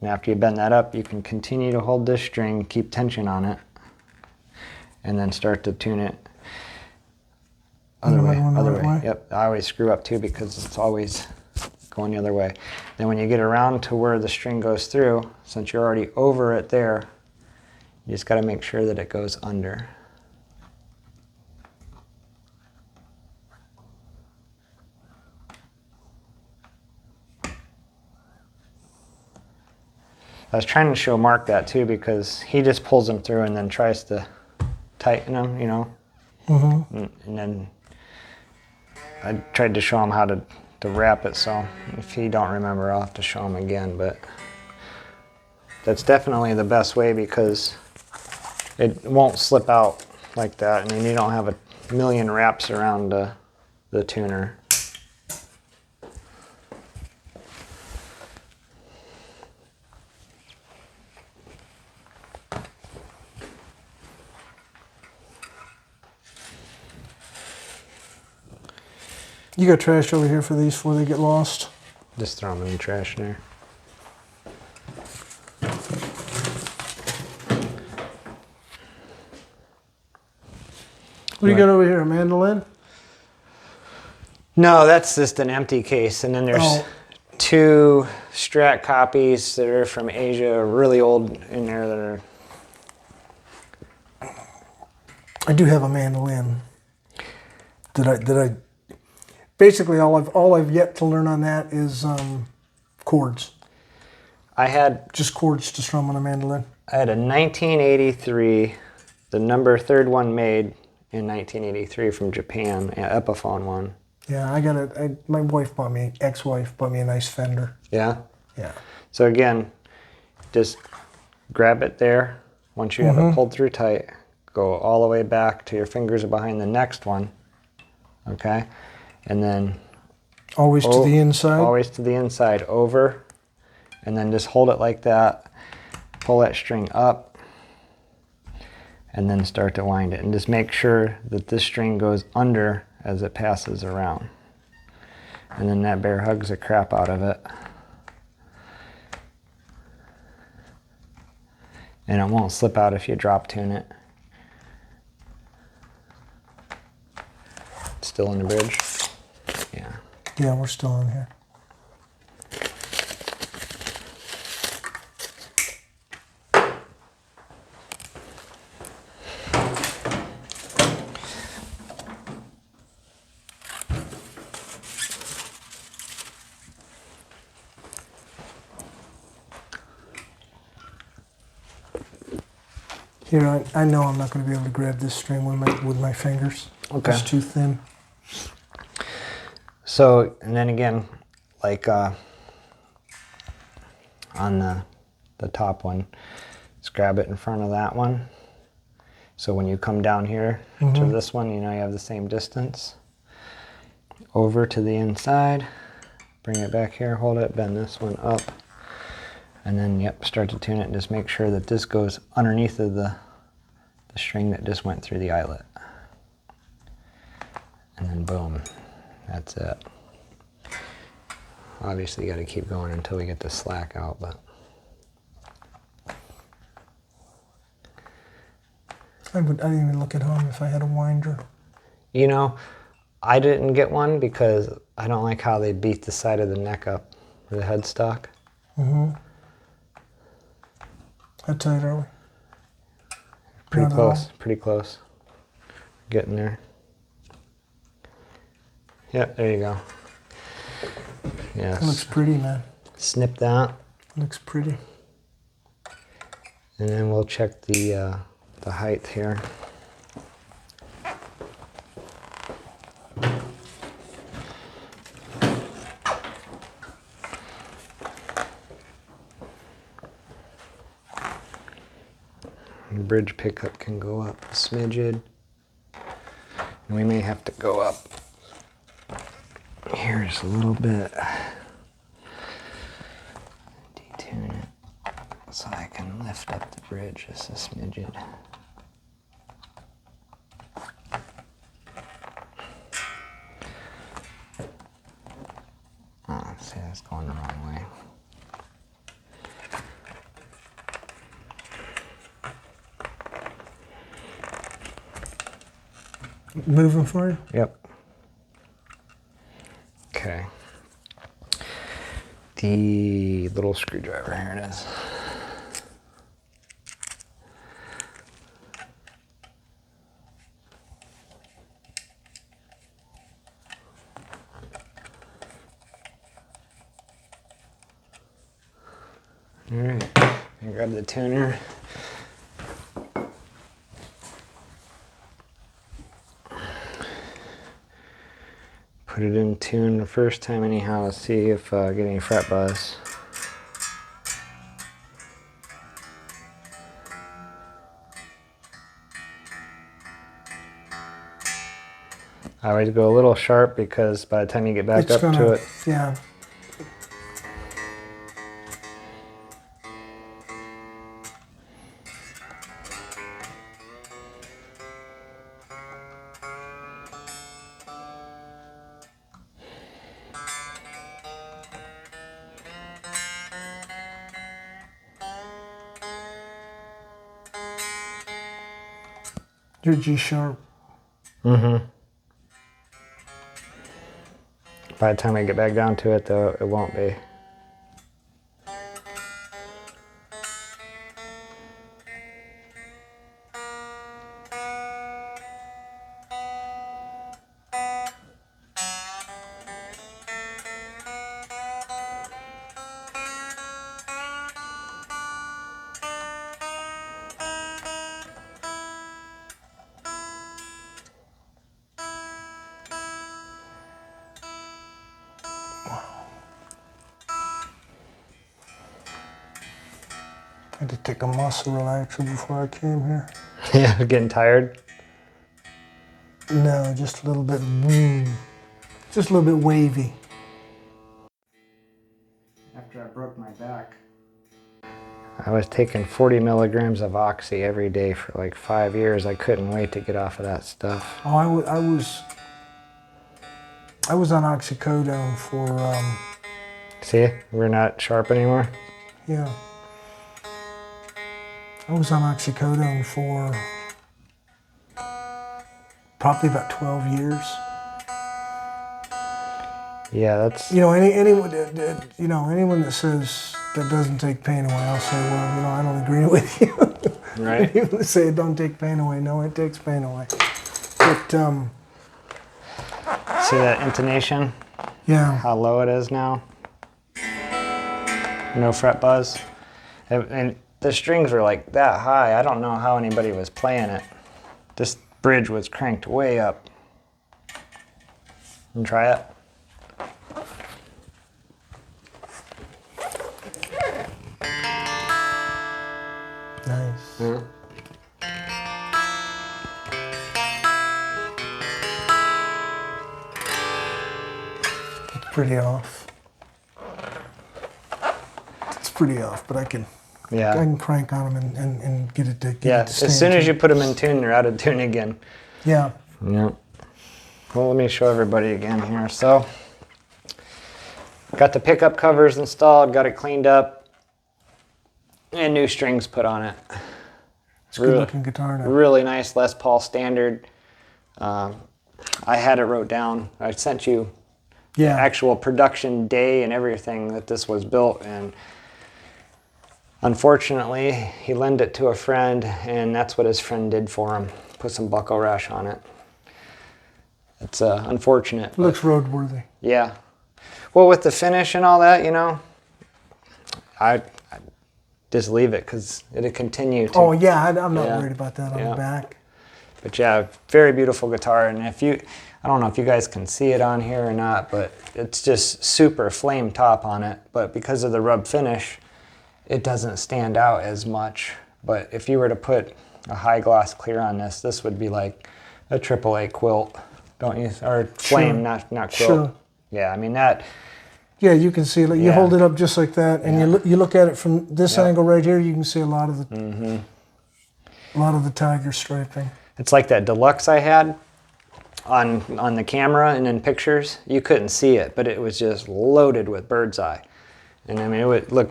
And after you bend that up, you can continue to hold this string, keep tension on it, and then start to tune it. Other way. Yep, I always screw up too because it's always going the other way. Then when you get around to where the string goes through, since you're already over it there, you just got to make sure that it goes under. I was trying to show Mark that too because he just pulls them through and then tries to tighten them, you know. And then I tried to show him how to wrap it, so if he don't remember, I'll have to show him again. But that's definitely the best way because it won't slip out like that, and you don't have a million wraps around the tuner. You got trash over here for these before they get lost? Just throw them in the trash there. What do you got over here, a mandolin? No, that's just an empty case, and then there's two Strat copies that are from Asia, really old in there that are. I do have a mandolin. Did I? Basically, all I've yet to learn on that is chords. I had Just chords to strum on a mandolin. a 1983, the number third one made in 1983 from Japan, an Epiphone one. Yeah, I got it. My ex-wife bought me a nice Fender. Yeah? Yeah. So again, just grab it there. Once you have it pulled through tight, go all the way back to your fingers are behind the next one. Okay? And then Always to the inside? Always to the inside, over, and then just hold it like that. Pull that string up, and then start to wind it. And just make sure that this string goes under as it passes around. And then that bear hugs the crap out of it. And it won't slip out if you drop tune it. Still in the bridge? Yeah. Yeah, we're still in here. Here, I know I'm not going to be able to grab this string with my fingers. Okay. It's too thin. So, and then again, like on the top one, just grab it in front of that one. So when you come down here to this one, you know you have the same distance. Over to the inside, bring it back here, hold it, bend this one up. And then, yep, start to tune it and just make sure that this goes underneath of the string that just went through the eyelet. And then boom, that's it. Obviously you got to keep going until we get the slack out, but. I didn't even look at home if I had a winder. You know, I didn't get one because I don't like how they beat the side of the neck up, or the headstock. How tight are we? Pretty Not close, all. pretty close. Getting there. Yep, there you go. Yes. That looks pretty, man. Snip that, Looks pretty. and then we'll check the height here. The bridge pickup can go up a smidgen. And we may have to go up here just a little bit. Detune it so I can lift up the bridge just a smidgen. Oh, see, that's going the wrong way. Moving for you? Yep. Okay. The little screwdriver, here it is. All right, I grab the tuner. Put it in tune the first time anyhow to see if get any fret buzz. I always go a little sharp because by the time you get back up to it, yeah. You're G sharp. mm-hmm. By the time I get back down to it though, it won't be. I had to take a muscle relaxer before I came here. Yeah, getting tired. No, just a little bit, just a little bit wavy. After I broke my back, I was taking 40 milligrams of Oxy every day for like 5 years. I couldn't wait to get off of that stuff. Oh, I was on oxycodone for, See, we're not sharp anymore. yeah. I was on oxycodone for probably about 12 years. Yeah, that's... Anyone that says that doesn't take pain away, I'll say, well, I don't agree with you. Right. People that say it don't take pain away, no, it takes pain away. But, See that intonation? yeah. How low it is now? No fret buzz. And the strings were like that high. I don't know how anybody was playing it. This bridge was cranked way up. And try it. Nice. Mm-hmm. It's pretty off. It's pretty off, but I can crank on them and get it to get it to stay as soon in as you tune. put them in tune, they're out of tune again. Yeah. Yeah. Well, let me show everybody again here. So, got the pickup covers installed, got it cleaned up, and new strings put on it. It's a good looking guitar now. Really nice Les Paul standard. I had it wrote down. I sent you Yeah. actual production day and everything that this was built, and unfortunately he lent it to a friend, and that's what his friend did for him. Put some buckle rash on it. It's unfortunate. It looks roadworthy. Yeah. Well, with the finish and all that, I just leave it because it'll continue to. Oh yeah, I'm not Yeah. worried about that on the back. But yeah, very beautiful guitar. And I don't know if you guys can see it on here or not, but it's just super flame top on it. But because of the rub finish, it doesn't stand out as much. But if you were to put a high gloss clear on this, this would be like a AAA quilt, don't you? Or flame, not quilt. Sure. Yeah, I mean that. Yeah, you can see it. You hold it up just like that, and you look at it from this angle right here. You can see a lot of the tiger striping. It's like that deluxe I had on the camera and in pictures. You couldn't see it, but it was just loaded with bird's eye, and I mean it would look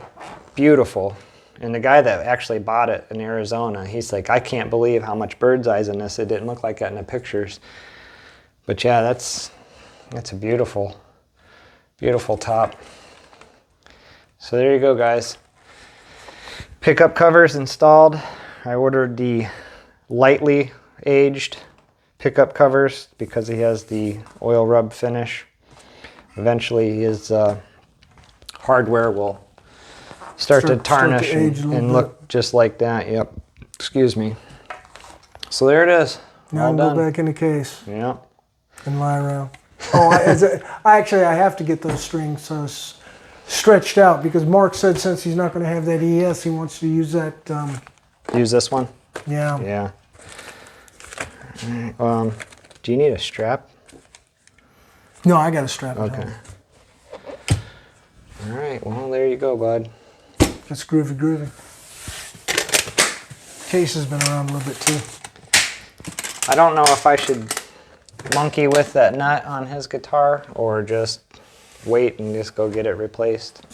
beautiful. And the guy that actually bought it in Arizona, he's like, I can't believe how much bird's eye's in this. It didn't look like that in the pictures. But yeah, that's a beautiful, beautiful top. So there you go, guys. Pickup covers installed. I ordered the lightly aged pickup covers because he has the oil rub finish. Eventually his hardware will start to tarnish and look just like that. Yep. Excuse me. So there it is. Now All done. Go back in the case. Yep. And lie around. Oh, I have to get those strings stretched out because Mark said since he's not going to have that ES, he wants to use that. Use this one? Yeah. Yeah. Do you need a strap? No, I got a strap. Okay. All right. Well, there you go, bud. That's groovy. Case has been around a little bit too. I don't know if I should monkey with that nut on his guitar or just wait and just go get it replaced.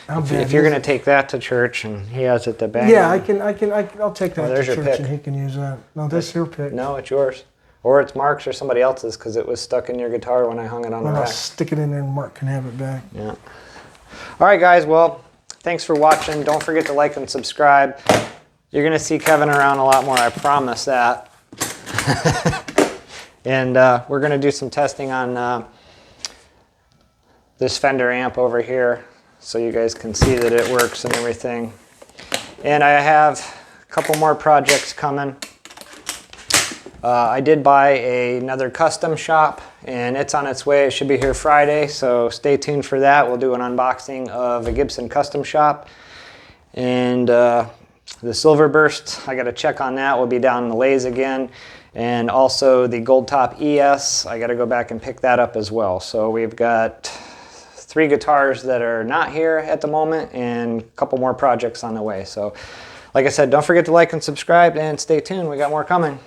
If you're going to take that to church and he has it to bang. Yeah, on. I'll take that there's to your church pick. and he can use that. No, that's your pick. No, it's yours. Or it's Mark's or somebody else's because it was stuck in your guitar when I hung it on the I'll rack. stick it in there and Mark can have it back. Yeah. All right, guys. Well, thanks for watching. Don't forget to like and subscribe. You're going to see Kevin around a lot more. I promise that. And we're going to do some testing on this Fender amp over here so you guys can see that it works and everything. And I have a couple more projects coming. I did buy another custom shop and it's on its way. It should be here Friday, so stay tuned for that. We'll do an unboxing of a Gibson custom shop. And the Silver Burst, I got to check on that. We'll be down in the Lays again. And also the Gold Top ES, I got to go back and pick that up as well. So we've got 3 guitars that are not here at the moment and a couple more projects on the way. So like I said, don't forget to like and subscribe and stay tuned. We got more coming.